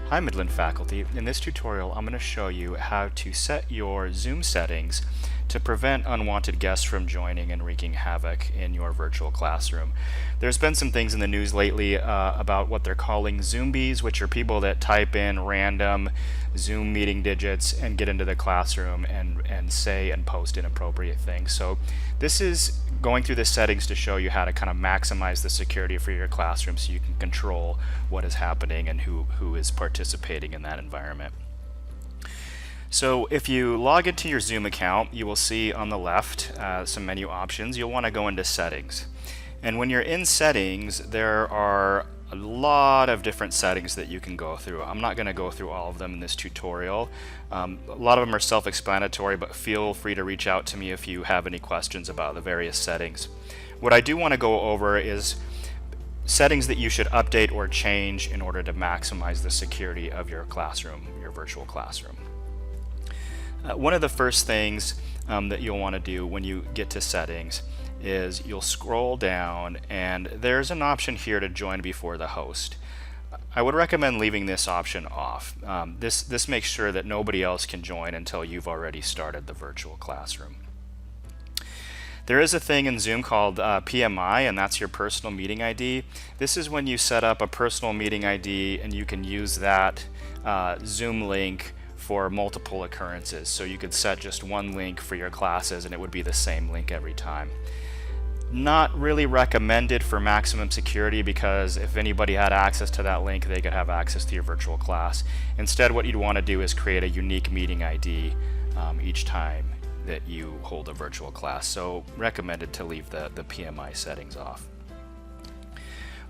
Hi Midland faculty. In this tutorial I'm going to show you how to set your Zoom settings to prevent unwanted guests from joining and wreaking havoc in your virtual classroom. There's been some things in the news lately about what they're calling Zoombies, which are people that type in random Zoom meeting digits and get into the classroom and say and post inappropriate things. So this is going through the settings to show you how to kind of maximize the security for your classroom so you can control what is happening and who is participating in that environment. So if you log into your Zoom account, you will see on the left some menu options. You'll want to go into settings. And when you're in settings, there are a lot of different settings that you can go through. I'm not going to go through all of them in this tutorial. A lot of them are self-explanatory, but feel free to reach out to me if you have any questions about the various settings. What I do want to go over is settings that you should update or change in order to maximize the security of your classroom, your virtual classroom. One of the first things that you'll want to do when you get to settings is you'll scroll down and there's an option here to join before the host. I would recommend leaving this option off. This makes sure that nobody else can join until you've already started the virtual classroom. There is a thing in Zoom called PMI, and that's your personal meeting ID. This is when you set up a personal meeting ID and you can use that Zoom link for multiple occurrences. So you could set just one link for your classes and it would be the same link every time. Not really recommended for maximum security, because if anybody had access to that link, they could have access to your virtual class. Instead, what you'd want to do is create a unique meeting ID each time that you hold a virtual class. So recommended to leave the PMI settings off.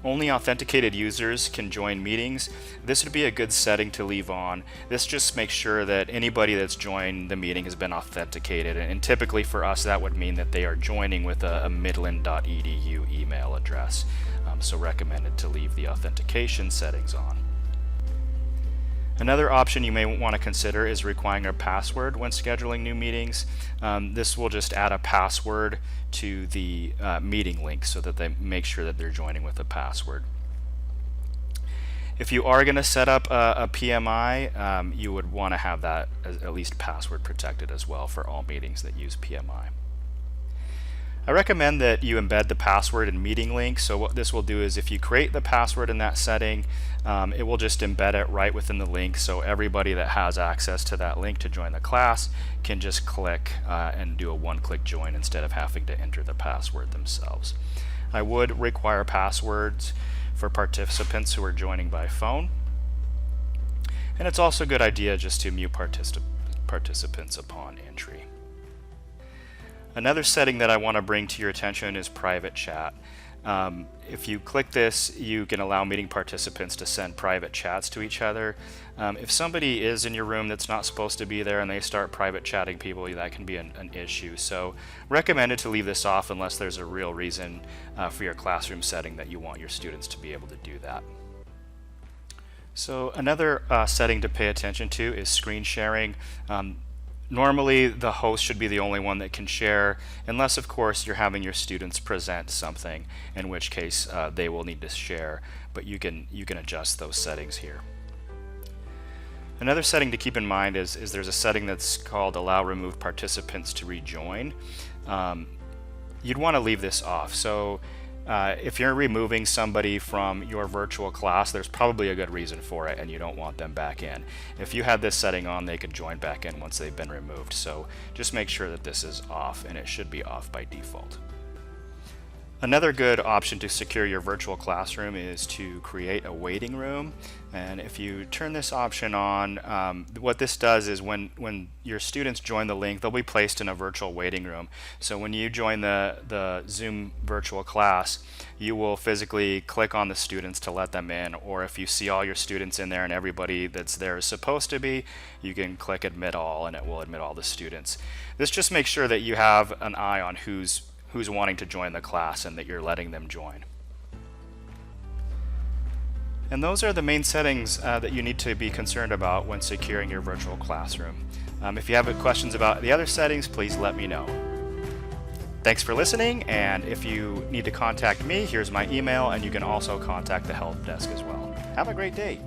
Only authenticated users can join meetings. This would be a good setting to leave on. This just makes sure that anybody that's joined the meeting has been authenticated, and typically for us that would mean that they are joining with a midland.edu email address. So recommended to leave the authentication settings on. Another option you may want to consider is requiring a password when scheduling new meetings. This will just add a password to the meeting link so that they make sure that they're joining with a password. If you are going to set up a PMI, you would want to have that at least password protected as well for all meetings that use PMI. I recommend that you embed the password in meeting links. So what this will do is if you create the password in that setting, it will just embed it right within the link, so everybody that has access to that link to join the class can just click and do a one-click join instead of having to enter the password themselves. I would require passwords for participants who are joining by phone. And it's also a good idea just to mute participants upon entry. Another setting that I want to bring to your attention is private chat. If you click this, you can allow meeting participants to send private chats to each other. If somebody is in your room that's not supposed to be there and they start private chatting people, that can be an issue. So recommended to leave this off unless there's a real reason for your classroom setting that you want your students to be able to do that. So another setting to pay attention to is screen sharing. Normally the host should be the only one that can share, unless of course you're having your students present something, in which case they will need to share, but you can adjust those settings here. Another setting to keep in mind is there's a setting that's called allow removed participants to rejoin. You'd want to leave this off. So if you're removing somebody from your virtual class, there's probably a good reason for it and you don't want them back in. If you had this setting on, they could join back in once they've been removed. So just make sure that this is off, and it should be off by default. Another good option to secure your virtual classroom is to create a waiting room. And if you turn this option on, what this does is when your students join the link, they'll be placed in a virtual waiting room. So when you join the Zoom virtual class, you will physically click on the students to let them in, or if you see all your students in there and everybody that's there is supposed to be, you can click admit all and it will admit all the students. This just makes sure that you have an eye on who's wanting to join the class and that you're letting them join. And those are the main settings that you need to be concerned about when securing your virtual classroom. If you have questions about the other settings, please let me know. Thanks for listening, and if you need to contact me, here's my email, and you can also contact the help desk as well. Have a great day.